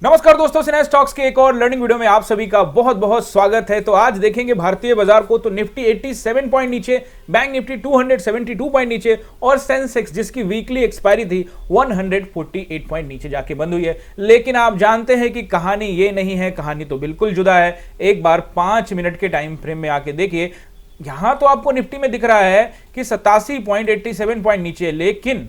नमस्कार दोस्तों, सिन्हा स्टॉक्स के एक और लर्निंग वीडियो में आप सभी का बहुत बहुत स्वागत है। तो आज देखेंगे भारतीय बाजार को। तो निफ्टी 87 पॉइंट नीचे, बैंक निफ्टी 272 पॉइंट नीचे और सेंसेक्स जिसकी वीकली एक्सपायरी थी 148 पॉइंट नीचे जाके बंद हुई है। लेकिन आप जानते हैं कि कहानी ये नहीं है, कहानी तो बिल्कुल जुदा है। एक बार 5 मिनट के टाइम फ्रेम में आके देखिए, यहां तो आपको निफ्टी में दिख रहा है कि 87 पॉइंट नीचे, लेकिन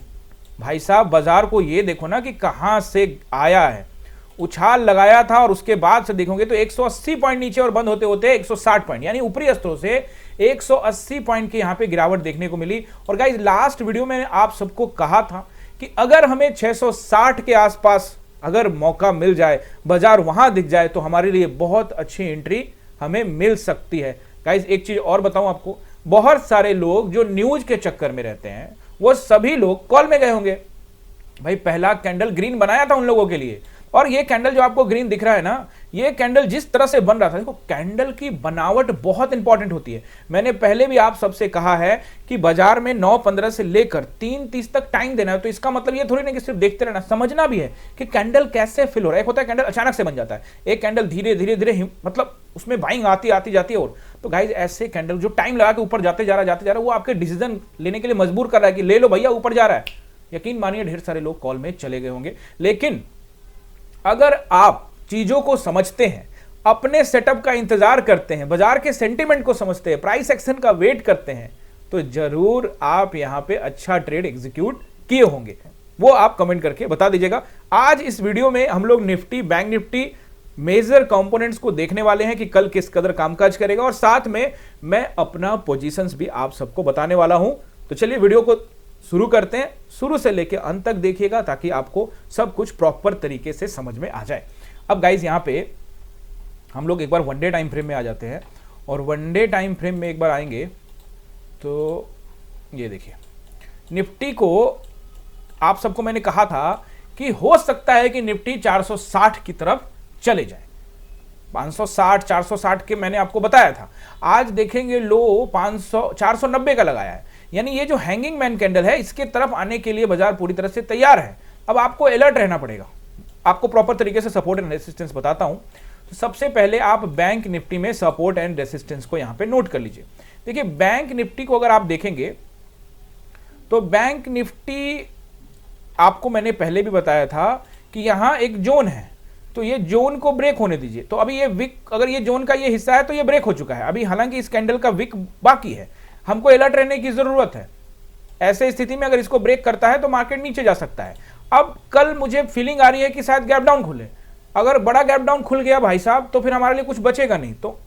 भाई साहब बाजार को ये देखो ना कि कहां से आया है, उछाल लगाया था और उसके बाद से देखोगे तो 180 पॉइंट नीचे और बंद होते होते 160 पॉइंट, यानी ऊपरी स्तरों से 180 पॉइंट की यहां पे गिरावट देखने को मिली। और गाइस, लास्ट वीडियो में आप सबको कहा था कि अगर हमें 660 के आसपास अगर मौका मिल जाए, बाजार वहां दिख जाए, तो हमारे लिए बहुत अच्छी एंट्री हमें मिल सकती है। गाइस, एक चीज और बताऊं आपको, बहुत सारे लोग जो न्यूज के चक्कर में रहते हैं वो सभी लोग कॉल में गए होंगे। भाई, पहला कैंडल ग्रीन बनाया था उन लोगों के लिए, और ये कैंडल जो आपको ग्रीन दिख रहा है ना, ये कैंडल जिस तरह से बन रहा था, देखो कैंडल की बनावट बहुत इंपॉर्टेंट होती है। मैंने पहले भी आप सबसे कहा है कि बाजार में 9:15 से लेकर 3:30 तक टाइम देना है। तो इसका मतलब ये थोड़ी नहीं कि सिर्फ देखते रहना, समझना भी है कि कैंडल कैसे फिल हो रहा है। एक होता है कैंडल अचानक से बन जाता है, एक कैंडल धीरे धीरे धीरे मतलब उसमें बाइंग आती आती जाती है। और तो गाइज, ऐसे कैंडल जो टाइम लगा के ऊपर जाते जा रहा है, वो आपके डिसीजन लेने के लिए मजबूर कर रहा है कि ले लो भैया, ऊपर जा रहा है। यकीन मानिए ढेर सारे लोग कॉल में चले गए होंगे। लेकिन अगर आप चीजों को समझते हैं, अपने सेटअप का इंतजार करते हैं, बाजार के सेंटीमेंट को समझते हैं, प्राइस एक्शन का वेट करते हैं, तो जरूर आप यहां पे अच्छा ट्रेड एग्जीक्यूट किए होंगे। वो आप कमेंट करके बता दीजिएगा। आज इस वीडियो में हम लोग Nifty, bank Nifty major components को देखने वाले हैं कि कल किस कदर कामकाज करेगा, और साथ में मैं अपना पोजीशंस भी आप सबको बताने वाला हूं। तो चलिए वीडियो को शुरू करते हैं। शुरू से लेकर अंत तक देखिएगा ताकि आपको सब कुछ प्रॉपर तरीके से समझ में आ जाए। अब गाइस, यहां पे हम लोग एक बार वनडे टाइम फ्रेम में आ जाते हैं, और वनडे टाइम फ्रेम में एक बार आएंगे तो ये देखिए, निफ्टी को आप सबको मैंने कहा था कि हो सकता है कि निफ्टी 460 की तरफ चले जाए। 560 460 के मैंने आपको बताया था। आज देखेंगे लो 490 का लगाया है, यानी ये जो हैंगिंग मैन कैंडल है, इसके तरफ आने के लिए बाजार पूरी तरह से तैयार है। अब आपको अलर्ट रहना पड़ेगा। आपको प्रॉपर तरीके से सपोर्ट एंड रेसिस्टेंस बताता हूं। तो सबसे पहले आप बैंक निफ्टी में सपोर्ट एंड रेसिस्टेंस को यहां पे नोट कर लीजिए। देखिए, बैंक निफ्टी को अगर आप देखेंगे तो बैंक निफ्टी आपको मैंने पहले भी बताया था कि यहां एक जोन है, तो ये जोन को ब्रेक होने दीजिए। तो अभी ये विक, अगर ये जोन का ये हिस्सा है तो ये ब्रेक हो चुका है। अभी हालांकि इस कैंडल का विक बाकी है, हमको अलर्ट रहने की जरूरत है। ऐसे स्थिति में अगर इसको ब्रेक करता है तो मार्केट नीचे जा सकता है। अब कल मुझे फीलिंग आ रही है कि शायद गैप डाउन खुले। अगर बड़ा गैप डाउन खुल गया भाई साहब, तो फिर हमारे लिए कुछ बचेगा नहीं। तो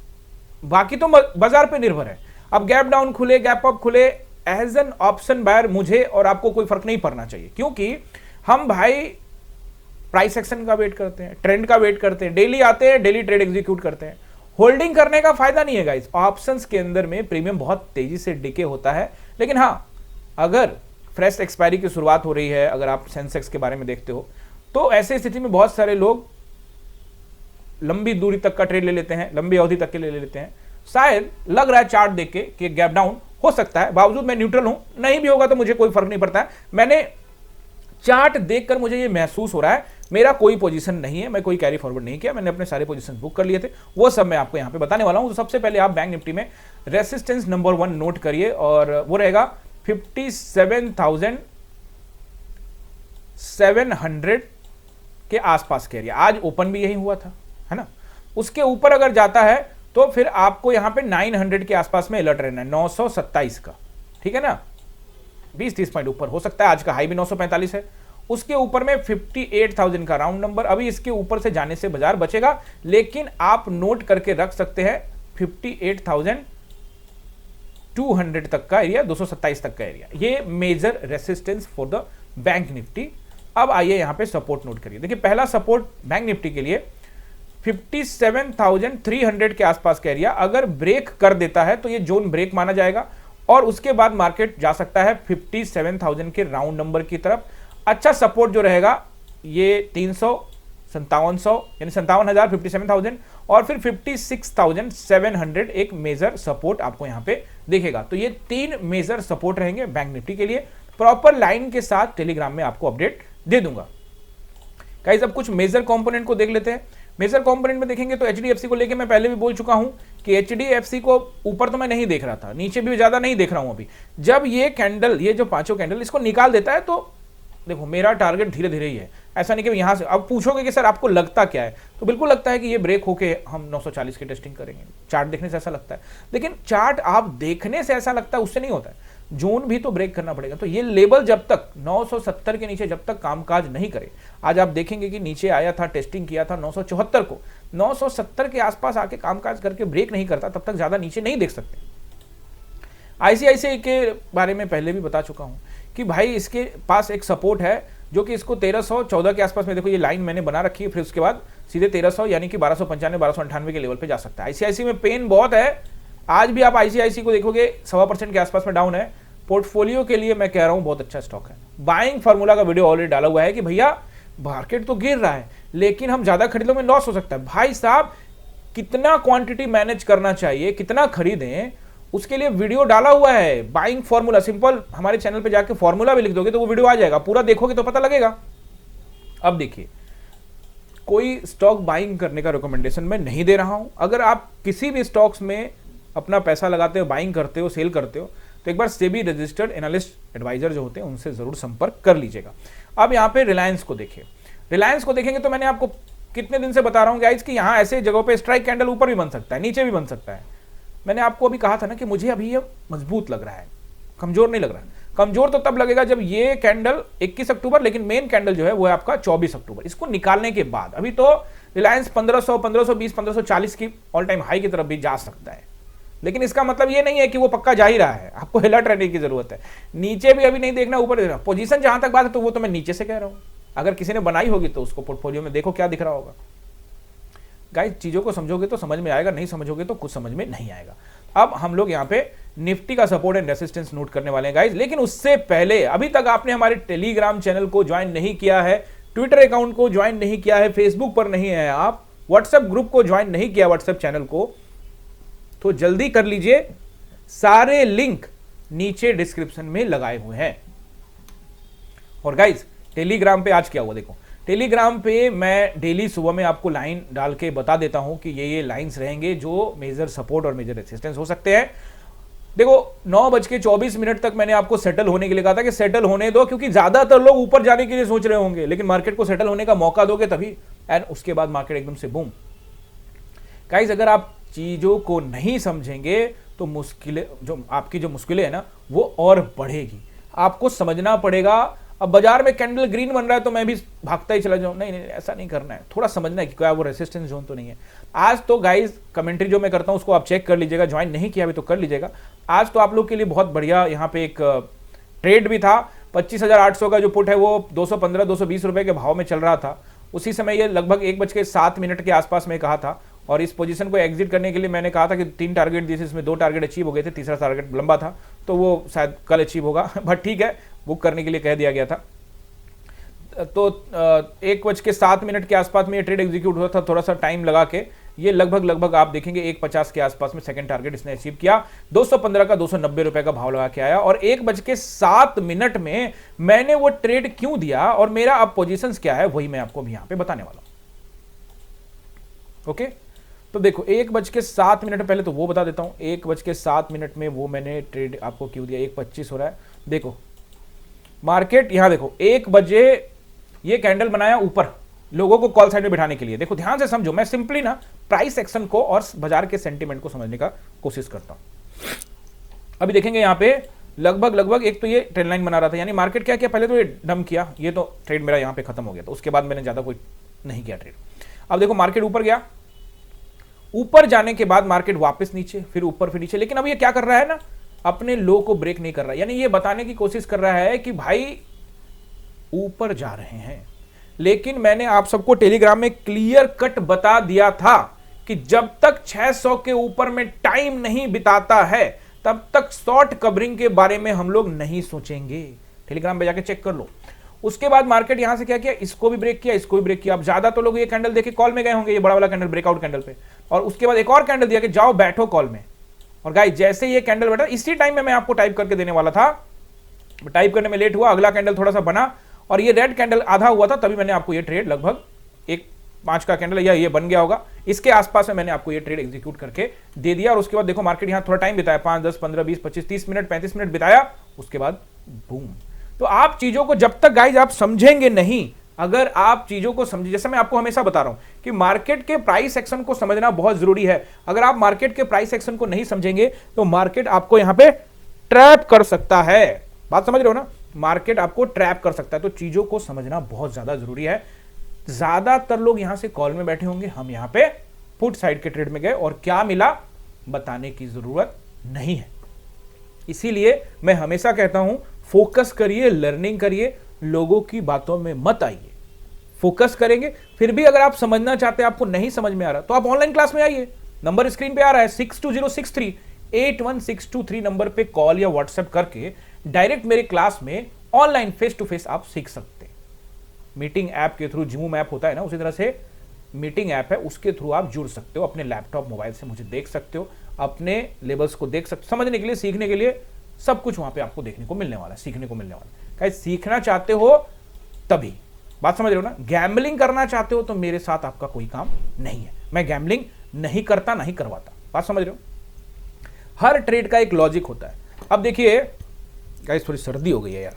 बाकी तो बाजार पे निर्भर है। अब गैप डाउन खुले, गैप अप खुले, एज एन ऑप्शन बायर मुझे और आपको कोई फर्क नहीं पड़ना चाहिए, क्योंकि हम भाई प्राइस एक्शन का वेट करते हैं, ट्रेंड का वेट करते हैं, डेली आते हैं, डेली ट्रेड एग्जीक्यूट करते हैं। होल्डिंग करने का फायदा नहीं है गाइस। ऑप्शंस के अंदर में प्रीमियम बहुत तेजी से डिके होता है। लेकिन हां, अगर फ्रेश एक्सपायरी की शुरुआत हो रही है, अगर आप सेंसेक्स के बारे में देखते हो, तो ऐसे स्थिति में बहुत सारे लोग लंबी दूरी तक का ट्रेड ले लेते हैं, लंबी अवधि तक के ले लेते हैं। शायद लग रहा है चार्ट देख के कि गैप डाउन हो सकता है, बावजूद मैं न्यूट्रल हूं, नहीं भी होगा तो मुझे कोई फर्क नहीं पड़ता है। मैंने चार्ट देखकर मुझे ये महसूस हो रहा है, मेरा कोई पोजीशन नहीं है, मैं कोई कैरी फॉरवर्ड नहीं किया, मैंने अपने सारे पोजीशन बुक कर लिए थे, वो सब मैं आपको यहां पे बताने वाला हूं। तो सबसे पहले आप बैंक निफ्टी में रेसिस्टेंस नंबर 1 नोट करिए, और वो रहेगा 57,700 के आसपास का एरिया। आज ओपन भी यही हुआ था, है ना। उसके ऊपर अगर जाता है तो फिर आपको यहां पे 900 के आसपास में अलर्ट रहना है, 927 का, ठीक है ना। 20-30 पॉइंट ऊपर हो सकता है। आज का हाई भी 945 है। उसके ऊपर में 58,000 का राउंड नंबर। अभी इसके ऊपर से जाने से बाजार बचेगा, लेकिन आप नोट करके रख सकते हैं 58,200 तक का एरिया, 227 तक का एरिया, ये major resistance for the bank Nifty. अब आइए यहां पे सपोर्ट नोट करिए। देखिए, पहला सपोर्ट बैंक निफ्टी के लिए 57,300 के आसपास का एरिया अगर ब्रेक कर देता है तो ये जोन ब्रेक माना जाएगा, और उसके बाद मार्केट जा सकता है 57,000 के राउंड नंबर की तरफ। अच्छा सपोर्ट जो रहेगा ये 300, 5700 यानी 57,000, 57,000 और फिर 56,700 एक मेजर सपोर्ट आपको यहां पे दिखेगा। तो ये 3 मेजर सपोर्ट रहेंगे बैंक निफ्टी के लिए। प्रॉपर लाइन के साथ टेलीग्राम में आपको अपडेट दे दूंगा। गाइस अब कुछ मेजर कंपोनेंट को देख लेते हैं। मेजर कंपोनेंट में देखेंगे तो एचडीएफसी को लेके मैं पहले भी बोल चुका हूं कि एचडीएफसी को ऊपर तो मैं नहीं देख रहा था, नीचे भी ज्यादा नहीं देख रहा हूं अभी। जब ये कैंडल, ये जो पांचों कैंडल इसको निकाल देता है तो देखो मेरा टारगेट धीरे धीरे ही है, ऐसा नहीं कि यहां से। अब पूछोगे कि सर आपको लगता क्या है, तो बिल्कुल लगता है कि ये ब्रेक होके हम 940 की टेस्टिंग करेंगे। चार्ट देखने से ऐसा लगता है, लेकिन चार्ट आप देखने से ऐसा लगता है उससे नहीं होता है, जोन भी तो ब्रेक करना पड़ेगा। तो ये लेवल जब तक 970 के नीचे जब तक कामकाज नहीं करे, आज आप देखेंगे कि नीचे आया था, टेस्टिंग किया था 974 को, 970 के आसपास आके कामकाज करके ब्रेक नहीं करता तब तक ज्यादा नीचे नहीं देख सकते। आईसीआईसीआई के बारे में पहले भी बता चुका हूं कि भाई इसके पास एक सपोर्ट है जो कि इसको 1314 के आसपास में, देखो ये लाइन मैंने बना रखी है, फिर उसके बाद सीधे 1300 यानी कि 1295 1298 के लेवल पे जा सकता है। आईसीआईसी में पेन बहुत है, आज भी आप आईसीआईसी को देखोगे 1.25% के आसपास में डाउन है। पोर्टफोलियो के लिए मैं कह रहा हूं बहुत अच्छा स्टॉक है। बाइंग फार्मूला का वीडियो ऑलरेडी डाला हुआ है कि भैया मार्केट तो गिर रहा है लेकिन हम ज्यादा खरीदों में लॉस हो सकता है। भाई साहब कितना क्वांटिटी मैनेज करना चाहिए, कितना खरीदें, उसके लिए वीडियो डाला हुआ है। बाइंग फॉर्मूला सिंपल, हमारे चैनल पे जाके फॉर्मूला भी लिख दोगे तो वो वीडियो आ जाएगा, पूरा देखोगे तो पता लगेगा। अब देखिए, कोई स्टॉक बाइंग करने का रिकमेंडेशन मैं नहीं दे रहा हूं। अगर आप किसी भी स्टॉक्स में अपना पैसा लगाते हो, बाइंग करते हो, सेल करते हो, तो एक बार सेबी रजिस्टर्ड एनालिस्ट एडवाइजर जो होते हैं उनसे जरूर संपर्क कर लीजिएगा। अब यहां पे रिलायंस को देखिए, रिलायंस को देखेंगे तो मैंने आपको कितने दिन से बता रहा हूं गाइस कि यहां ऐसे जगहों पे स्ट्राइक कैंडल ऊपर भी बन सकता है, नीचे भी बन सकता है। मैंने आपको अभी कहा था ना कि मुझे अभी ये मजबूत लग रहा है, कमजोर नहीं लग रहा है। कमजोर तो तब लगेगा जब ये कैंडल 21 अक्टूबर, लेकिन मेन कैंडल जो है वो है आपका 24 अक्टूबर, इसको निकालने के बाद। अभी तो रिलायंस 1500, 1520, 1540 की ऑल टाइम हाई की तरफ भी जा सकता है, लेकिन इसका मतलब ये नहीं है कि वो पक्का जा ही रहा है, आपको अलर्ट रहने की जरूरत है। नीचे भी अभी नहीं देखना, ऊपर देखना। पोजीशन जहां तक बात है तो वो तो मैं नीचे से कह रहा हूं, अगर किसी ने बनाई होगी तो उसको पोर्टफोलियो में देखो क्या दिख रहा होगा। गाइस चीजों को समझोगे तो समझ में आएगा, नहीं समझोगे तो कुछ समझ में नहीं आएगा। अब हम लोग यहाँ पे निफ्टी का सपोर्ट एंड रेसिस्टेंस नोट करने वाले हैं गाइस, लेकिन उससे पहले अभी तक आपने हमारे टेलीग्राम चैनल को ज्वाइन नहीं किया है, ट्विटर अकाउंट को ज्वाइन नहीं किया है, फेसबुक पर नहीं है आप, व्हाट्सएप ग्रुप को ज्वाइन नहीं किया, व्हाट्सएप चैनल को, तो जल्दी कर लीजिए। सारे लिंक नीचे डिस्क्रिप्शन में लगाए हुए हैं। और गाइस टेलीग्राम पे आज क्या हुआ देखो, टेलीग्राम पे मैं डेली सुबह में आपको लाइन डाल के बता देता हूं कि ये लाइंस रहेंगे जो मेजर सपोर्ट और मेजर रेजिस्टेंस हो सकते हैं। देखो 9:24 तक मैंने आपको सेटल होने के लिए कहा था कि सेटल होने दो, क्योंकि ज्यादातर लोग ऊपर जाने के लिए सोच रहे होंगे, लेकिन मार्केट को सेटल होने का मौका दोगे तभी, एंड उसके बाद मार्केट एकदम से बूम। गाइस अगर आप चीजों को नहीं समझेंगे तो मुश्किलें, जो आपकी जो मुश्किलें है ना वो और बढ़ेगी। आपको समझना पड़ेगा। अब बाजार में कैंडल ग्रीन बन रहा है तो मैं भी भागता ही चला जाऊं, नहीं नहीं ऐसा नहीं करना है, थोड़ा समझना है कि क्या वो रेसिस्टेंस जोन तो नहीं है। आज तो गाइस कमेंट्री जो मैं करता हूं उसको आप चेक कर लीजिएगा, ज्वाइन नहीं किया अभी तो कर लीजिएगा। आज तो आप लोग के लिए बहुत बढ़िया यहाँ पे एक ट्रेड भी था। 25,800 का जो पुट है वो 215 220 रुपए के भाव में चल रहा था। उसी समय ये लगभग 1:07 के आसपास में कहा था, और इस पोजीशन को एग्जिट करने के लिए मैंने कहा था कि 3 टारगेट दिए थे, इसमें 2 टारगेट अचीव हो गए थे, तीसरा टारगेट लंबा था तो वो शायद कल अचीव होगा, बट ठीक है बुक करने के लिए कह दिया गया था। तो 1:07 के आसपास में ये ट्रेड एग्जीक्यूट हुआ था, थोड़ा सा टाइम लगा के। ये लगभग आप देखेंगे 1:50 के आसपास में सेकंड टारगेट इसने अचीव किया। 215 का 290 रुपए का भाव लगा के आया, और 1:07 में मैंने वो ट्रेड क्यों दिया और मेरा अब पोजीशंस क्या है वही मैं आपको भी यहां पे बताने वाला हूं। ओके तो देखो 1:07 पहले तो वो बता देता हूं। 1:07 में वो मैंने ट्रेड आपको क्यों दिया, 1:25 हो रहा है। देखो मार्केट यहां देखो 1 बजे ये कैंडल बनाया ऊपर लोगों को कॉल साइड में बिठाने के लिए। देखो ध्यान से समझो, मैं सिंपली ना प्राइस एक्शन को और बाजार के सेंटीमेंट को समझने का कोशिश करता हूं। अभी देखेंगे यहां पे लगभग एक तो ये ट्रेंड लाइन बना रहा था, यानी मार्केट क्या किया, पहले तो ये डंप किया, ये तो ट्रेड मेरा यहां पे खत्म हो गया था, उसके बाद मैंने ज्यादा कोई नहीं किया ट्रेड। अब देखो मार्केट ऊपर गया, ऊपर जाने के बाद मार्केट वापस नीचे, फिर ऊपर फिर नीचे, लेकिन अब ये क्या कर रहा है ना, अपने लो को ब्रेक नहीं कर रहा है, यानी ये बताने की कोशिश कर रहा है कि भाई ऊपर जा रहे हैं। लेकिन मैंने आप सबको टेलीग्राम में क्लियर कट बता दिया था कि जब तक 600 के ऊपर में टाइम नहीं बिताता है तब तक शॉर्ट कवरिंग के बारे में हम लोग नहीं सोचेंगे। टेलीग्राम पे जाके चेक कर लो। उसके बाद मार्केट यहां से क्या किया, इसको भी ब्रेक किया, इसको भी ब्रेक किया। अब ज्यादा तो लोग ये कैंडल देखे कॉल में गए होंगे, ये बड़ा वाला कैंडल ब्रेकआउट कैंडल पे, और उसके बाद एक और कैंडल दिया कि जाओ बैठो कॉल में। और गाइस जैसे ये कैंडल बैठा, इसी टाइम में मैं आपको टाइप करके देने वाला था, टाइप करने में लेट हुआ, अगला कैंडल थोड़ा सा बना और ये रेड कैंडल आधा हुआ था, तभी मैंने आपको ये ट्रेड लगभग एक 5 का कैंडल या ये बन गया होगा, इसके आसपास में मैंने आपको ये ट्रेड एग्जीक्यूट करके दे दिया। और उसके बाद देखो मार्केट यहां थोड़ा टाइम बिताया, 5, 10, 15, 20, 25, 30 मिनट, 35 मिनट बिताया, उसके बाद बूम। तो आप चीजों को जब तक गाइज आप समझेंगे नहीं, अगर आप चीजों को समझे, जैसे मैं आपको हमेशा बता रहा हूं कि मार्केट के प्राइस एक्शन को समझना बहुत जरूरी है। अगर आप मार्केट के प्राइस एक्शन को नहीं समझेंगे तो मार्केट आपको यहां पे ट्रैप कर सकता है। बात समझ रहे हो ना, मार्केट आपको ट्रैप कर सकता है। तो चीजों को समझना बहुत ज्यादा जरूरी है। ज्यादातर लोग यहां से कॉल में बैठे होंगे, हम यहां पे पुट साइड के ट्रेड में गए और क्या मिला बताने की जरूरत नहीं है। इसीलिए मैं हमेशा कहता हूं फोकस करिए, लर्निंग करिए, लोगों की बातों में मत आइए। फोकस करेंगे, फिर भी अगर आप समझना चाहते हैं, आपको नहीं समझ में आ रहा, तो आप ऑनलाइन क्लास में आइए। नंबर स्क्रीन पे आ रहा है 6206381623 नंबर पे कॉल या व्हाट्सएप करके डायरेक्ट मेरे क्लास में ऑनलाइन फेस टू फेस आप सीख सकते हैं। मीटिंग ऐप के थ्रू, जूम ऐप होता है ना, उसी तरह से मीटिंग ऐप है, उसके थ्रू आप जुड़ सकते हो। अपने लैपटॉप मोबाइल से मुझे देख सकते हो, अपने लेवल्स को देख सकते हो। समझने के लिए, सीखने के लिए सब कुछ वहां पे आपको देखने को मिलने वाला है, सीखने को मिलने वाला है। गाइस सीखना चाहते हो तभी, बात समझ रहे हो ना। गैम्बलिंग करना चाहते हो तो मेरे साथ आपका कोई काम नहीं है। मैं गैम्बलिंग नहीं करता, नहीं करवाता। बात समझ रहे हो। हर ट्रेड का एक लॉजिक होता है। अब देखिए गाइस, थोड़ी सर्दी हो गई है यार।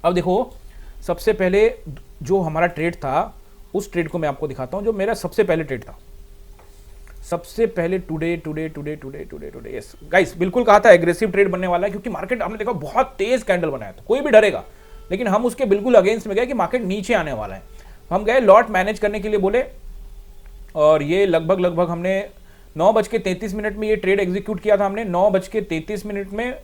अब देखो, सबसे पहले जो हमारा ट्रेड था, उस ट्रेड को मैं आपको दिखाता हूं, जो मेरा सबसे पहले ट्रेड था। सबसे पहले टुडे, यस गाइस, बिल्कुल कहा था एग्रेसिव ट्रेड बनने वाला है, क्योंकि मार्केट हमने देखा बहुत तेज कैंडल बनाया था, कोई भी डरेगा। लेकिन हम उसके बिल्कुल अगेंस्ट में गए कि मार्केट नीचे आने वाला है। हम गए लॉट मैनेज करने के लिए बोले, और ये लगभग हमने 9:33 में ये ट्रेड एग्जीक्यूट किया था हमने। 9:33 में,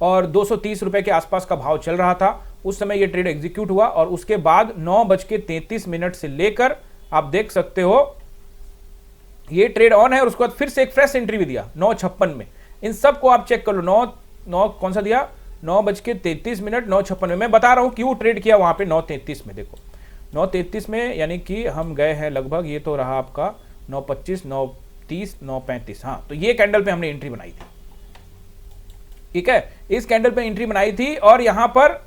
और 230 रुपए के आसपास का भाव चल रहा था उस समय ये ट्रेड एग्जीक्यूट हुआ। और उसके बाद 9:33 से लेकर आप देख सकते हो ये ट्रेड ऑन है, और उसके बाद फिर से एक फ्रेश एंट्री भी दिया 9:56 में। इन सब को आप चेक कर लो। 9 कौन सा दिया, 9:33, 9:56 में। मैं बता रहा हूं क्यों ट्रेड किया वहां पे 9:33 में। देखो 9:33 में, यानी कि हम गए हैं लगभग, ये तो रहा आपका 9:25, 9:30, 9:35। हाँ, तो ये कैंडल पे हमने एंट्री बनाई थी, ठीक है। इस कैंडल पे एंट्री बनाई थी, और यहां पर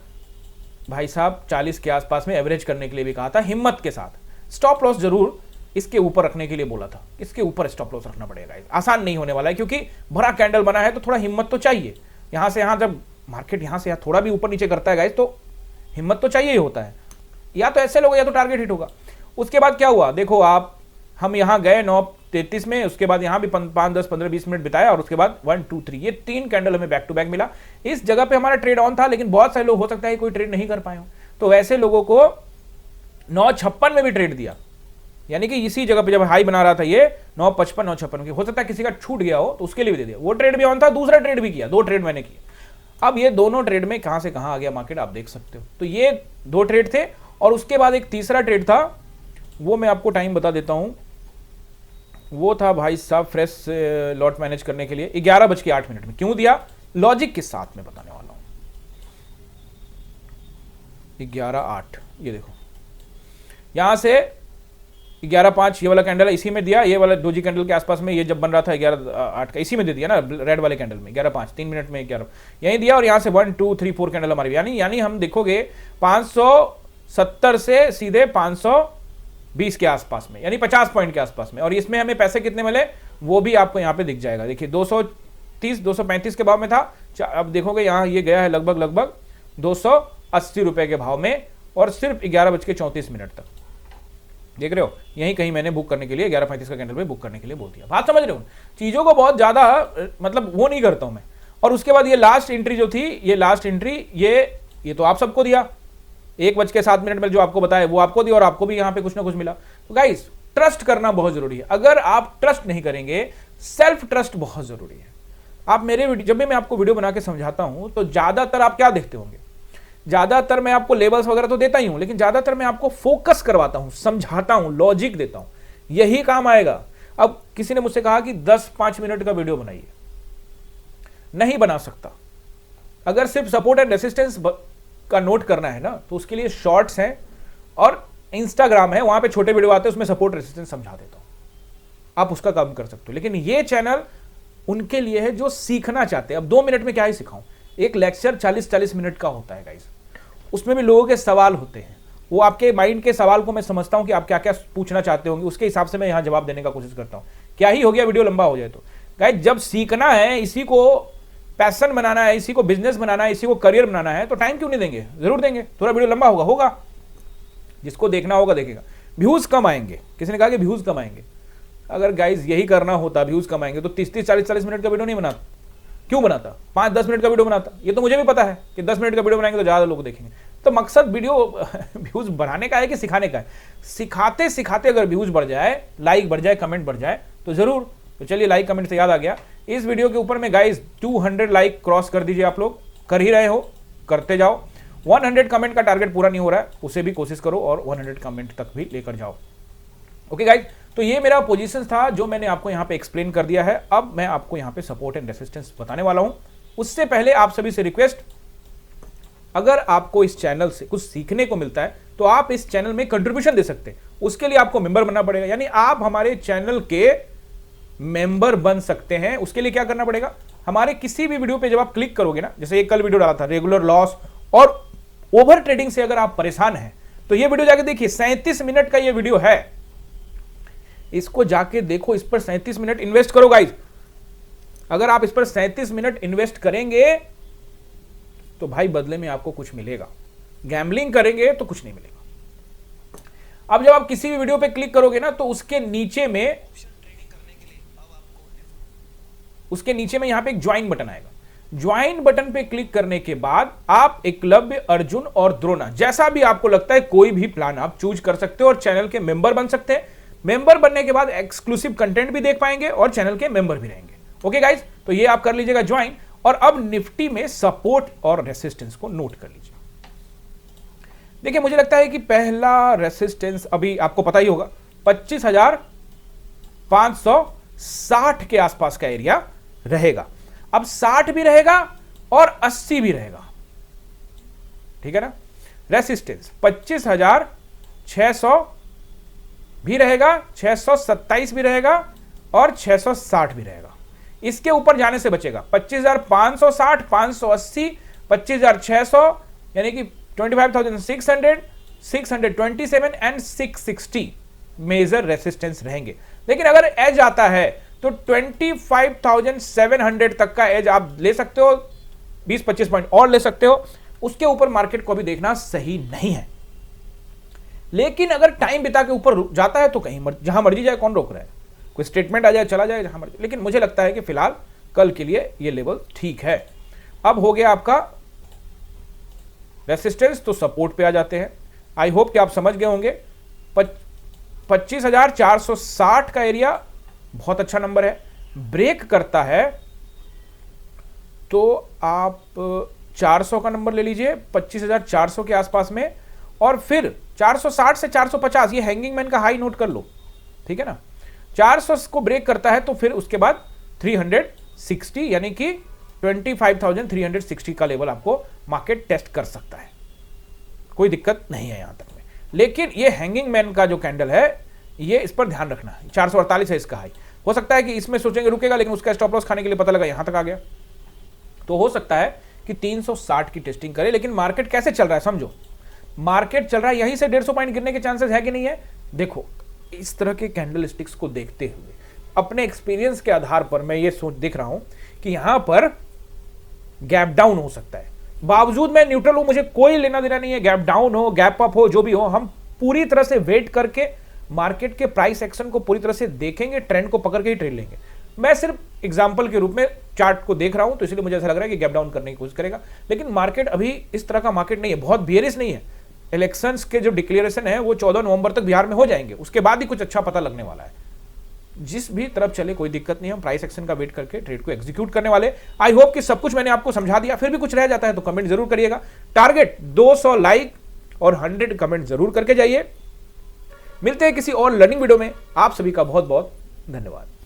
भाई साहब 40 के आसपास में एवरेज करने के लिए भी कहा था, हिम्मत के साथ। स्टॉप लॉस जरूर इसके ऊपर रखने के लिए बोला था, इसके ऊपर स्टॉप लॉस रखना पड़ेगा। आसान नहीं होने वाला है, क्योंकि बड़ा कैंडल बना है तो थोड़ा हिम्मत तो चाहिए। यहां से यहां, जब मार्केट यहां से यहां थोड़ा भी ऊपर नीचे करता है गाइस, तो हिम्मत तो चाहिए ही होता है। या तो ऐसे लोग, या तो टारगेट हिट होगा। उसके बाद क्या हुआ देखो आप, हम यहां गए 9:33 में, उसके बाद यहां भी 5, 10, 15, 20 मिनट बिताया, और उसके बाद 1, 2, 3 ये 3 कैंडल हमें बैक टू बैक मिला। इस जगह पे हमारा ट्रेड ऑन था, लेकिन बहुत सारे लोग हो सकता है कोई ट्रेड नहीं कर पाए हो, तो वैसे लोगों को 9:56 में भी ट्रेड दिया। यानी कि इसी जगह पे जब हाई बना रहा था ये 9:55, 9:56 हो सकता है किसी का छूट गया हो तो उसके लिए भी दे दिया। वो ट्रेड भी ऑन था, दूसरा ट्रेड भी किया, 2 ट्रेड मैंने किया। अब ये दोनों ट्रेड में कहां से कहां आ गया मार्केट आप देख सकते हो। तो ये 2 ट्रेड थे, और उसके बाद एक तीसरा ट्रेड था, वो मैं आपको टाइम बता देता हूं। वो था भाई साहब फ्रेश लॉट मैनेज करने के लिए 11:08 में। क्यों दिया, लॉजिक के साथ में बताने वाला हूं। 11:08, ये देखो यहां से 11:05 ये वाला कैंडल इसी में दिया, ये वाला डोजी कैंडल के आसपास में, ये जब बन रहा था 11:08 का, इसी में दे दिया ना, रेड वाले कैंडल में 11:05, 3 मिनट में 11 यही दिया। और यहां से 1, 2, 3, 4 कैंडल हमारी, यानी हम देखोगे 570 से सीधे 520 के आसपास में, यानी 50 पॉइंट के आसपास में। और इसमें हमें पैसे कितने मिले वो भी आपको यहाँ पे दिख जाएगा। देखिए 230, 235 के भाव में था, अब देखोगे यहाँ ये गया है लगभग 280 रुपए के भाव में, और सिर्फ 11:34 तक। देख रहे हो, यही कहीं मैंने बुक करने के लिए 11:35 का कैंडल पे बुक करने के लिए बोल दिया। बात समझ रहे हो, चीजों को बहुत ज्यादा मतलब वो नहीं करता हूं मैं। और उसके बाद ये लास्ट एंट्री जो थी, ये लास्ट एंट्री ये तो आप सबको दिया, 1:07 में जो आपको बताया वो आपको दिया, और आपको भी यहां पे कुछ ना कुछ मिला। तो गाइस ट्रस्ट करना बहुत जरूरी है। अगर आप ट्रस्ट नहीं करेंगे, सेल्फ ट्रस्ट बहुत जरूरी है। आप मेरे जब भी मैं आपको वीडियो बना के समझाता हूं तो ज्यादातर आप क्या देखते होंगे, ज्यादातर मैं आपको लेबल्स वगैरह तो देता ही हूं, लेकिन ज्यादातर मैं आपको फोकस करवाता हूं, समझाता हूं, लॉजिक देता हूं, यही काम आएगा। अब किसी ने मुझसे कहा कि 10-5 मिनट का वीडियो बनाइए, नहीं बना सकता। अगर सिर्फ सपोर्ट एंड रेसिस्टेंस का नोट करना है ना, तो उसके लिए शॉर्ट्स हैं और इंस्टाग्राम है, वहां पे छोटे वीडियो आते हैं, उसमें सपोर्ट रेसिस्टेंस समझा देता हूं, आप उसका काम कर सकते हो। लेकिन ये चैनल उनके लिए है जो सीखना चाहते हैं। अब 2 मिनट में क्या ही सिखाऊं, एक लेक्चर 40-40 मिनट का होता है गाइस, उसमें भी लोगों के सवाल होते हैं, वो आपके माइंड के सवाल को मैं समझता हूं कि आप क्या क्या पूछना चाहते होंगे, उसके हिसाब से मैं यहां जवाब देने का कोशिश करता हूं। क्या ही हो गया वीडियो लंबा हो जाए तो। गाइस जब सीखना है, इसी को पैशन बनाना है, इसी को बिजनेस बनाना है, इसी को करियर बनाना है, तो टाइम क्यों नहीं देंगे, जरूर देंगे। थोड़ा वीडियो लंबा होगा, जिसको देखना होगा देखेगा। व्यूज कम आएंगे, किसी ने कहा कि व्यूज कम आएंगे, अगर गाइस यही करना होता व्यूज कम आएंगे तो 30-30, 40-40 मिनट का वीडियो नहीं बनाता, क्यों बनाता, 5-10 मिनट का वीडियो बनाता। ये तो मुझे भी पता है कि 10 मिनट का वीडियो बनाएंगे तो ज्यादा लोग देखेंगे। तो मकसद वीडियो व्यूज बढ़ाने का है कि सिखाने का है। सिखाते सिखाते अगर व्यूज बढ़ जाए, लाइक बढ़ जाए, कमेंट बढ़ जाए तो जरूर। तो चलिए, लाइक कमेंट से याद आ गया, इस वीडियो के ऊपर में गाइस 200 लाइक क्रॉस कर दीजिए। आप लोग कर ही रहे हो, करते जाओ। 100 कमेंट का टारगेट पूरा नहीं हो रहा है, उसे भी कोशिश करो और 100 कमेंट तक भी लेकर जाओ। ओके गाइस, तो ये मेरा पोजीशन था जो मैंने आपको यहाँ पे एक्सप्लेन कर दिया है। अब मैं आपको यहाँ पे सपोर्ट एंड रेसिस्टेंस बताने वाला हूं। उससे पहले आप सभी से रिक्वेस्ट, अगर आपको इस चैनल से कुछ सीखने को मिलता है तो आप इस चैनल में कंट्रीब्यूशन दे सकते हैं। उसके लिए आपको मेंबर बनना पड़ेगा, यानी आप हमारे चैनल के मेंबर बन सकते हैं। उसके लिए क्या करना पड़ेगा, हमारे किसी भी वीडियो पे जब आप क्लिक करोगे ना, जैसे ये कल वीडियो डाला था रेगुलर लॉस और ओवर ट्रेडिंग से अगर आप परेशान हैं तो ये वीडियो जाके देखिए, 37 मिनट का ये वीडियो है, इसको जाके देखो, इस पर 37 मिनट इन्वेस्ट करो गाइस। अगर आप इस पर 37 मिनट इन्वेस्ट करेंगे तो भाई बदले में आपको कुछ मिलेगा, गैम्बलिंग करेंगे तो कुछ नहीं मिलेगा। अब जब आप किसी भी वीडियो पे क्लिक करोगे ना तो उसके नीचे में यहां पे एक ज्वाइन बटन आएगा। ज्वाइन बटन पे क्लिक करने के बाद आप एकलव्य, अर्जुन और द्रोणा, जैसा भी आपको लगता है कोई भी प्लान आप चूज कर सकते हो और चैनल के मेंबर बन सकते हैं। मेंबर बनने के बाद एक्सक्लूसिव कंटेंट भी देख पाएंगे और चैनल के मेंबर भी रहेंगे। ओके गाइस, तो ये आप कर लीजिएगा ज्वाइन। और अब निफ्टी में सपोर्ट और रेसिस्टेंस को नोट कर लीजिए। देखिए, मुझे लगता है कि पहला रेसिस्टेंस अभी आपको पता ही होगा, 25,560 के आसपास का एरिया रहेगा। अब 60 भी रहेगा और 80 भी रहेगा, ठीक है ना। रेसिस्टेंस 25,600 भी रहेगा, 627 भी रहेगा और 660 भी रहेगा। इसके ऊपर जाने से बचेगा 25,560, 580, 25,600 यानी कि 25,600, 627 एंड 660 मेजर रेसिस्टेंस रहेंगे। लेकिन अगर एज आता है तो 25,700 तक का एज आप ले सकते हो, 20-25 पॉइंट और ले सकते हो। उसके ऊपर मार्केट को भी देखना सही नहीं है। लेकिन अगर टाइम बिता के ऊपर जाता है तो कहीं जहां मर्जी जाए, कौन रोक रहा है, कोई स्टेटमेंट आ जाए चला जाए जहां मर्जी। लेकिन मुझे लगता है कि फिलहाल कल के लिए ये लेवल ठीक है। अब हो गया आपका रेसिस्टेंस, तो सपोर्ट पे आ जाते हैं। आई होप कि आप समझ गए होंगे। 25,460 का एरिया बहुत अच्छा नंबर है। ब्रेक करता है तो आप 400 का नंबर ले लीजिए, 25,400 के आसपास में, और फिर 460 से 450 ये हैंगिंग मैन का हाई नोट कर लो, ठीक है ना। 400 को ब्रेक करता है तो फिर उसके बाद 360 यानी कि 25,360 का लेवल आपको मार्केट टेस्ट कर सकता है, कोई दिक्कत नहीं है यहां तक में। लेकिन ये हैंगिंग मैन का जो कैंडल है, ये इस पर ध्यान रखना है। 448 है इसका हाई। हो सकता है कि इसमें सोचेंगे रुकेगा, लेकिन उसका स्टॉप लॉस खाने के लिए पता लगा यहां तक आ गया, तो हो सकता है कि 360 की टेस्टिंग करे। लेकिन मार्केट कैसे चल रहा है समझो, मार्केट चल रहा है यहीं से 150 पॉइंट गिरने के चांसेस है कि नहीं है। देखो, इस तरह के कैंडल स्टिक्स को देखते हुए अपने एक्सपीरियंस के आधार पर मैं ये सोच देख रहा हूं कि यहां पर गैप डाउन हो सकता है। बावजूद मैं न्यूट्रल हूं, मुझे कोई लेना देना नहीं है, गैप डाउन हो, गैप अप हो, जो भी हो, हम पूरी तरह से वेट करके मार्केट के प्राइस एक्शन को पूरी तरह से देखेंगे, ट्रेंड को पकड़ के ही ट्रेड लेंगे। मैं सिर्फ एग्जांपल के रूप में चार्ट को देख रहा हूं, तो इसलिए मुझे ऐसा लग रहा है कि गैप डाउन करने की कोशिश करेगा। लेकिन मार्केट अभी इस तरह का मार्केट नहीं है, बहुत बियरिश नहीं है। इलेक्शंस के जो डिक्लेरेशन है वो 14 नवंबर तक बिहार में हो जाएंगे, उसके बाद ही कुछ अच्छा पता लगने वाला है। जिस भी तरफ चले कोई दिक्कत नहीं है, हम प्राइस एक्शन का वेट करके ट्रेड को एग्जीक्यूट करने वाले। आई होप कि सब कुछ मैंने आपको समझा दिया। फिर भी कुछ रह जाता है तो कमेंट जरूर करिएगा। टारगेट 200 लाइक और 100 कमेंट जरूर करके जाइए। मिलते हैं किसी और लर्निंग वीडियो में। आप सभी का बहुत बहुत धन्यवाद।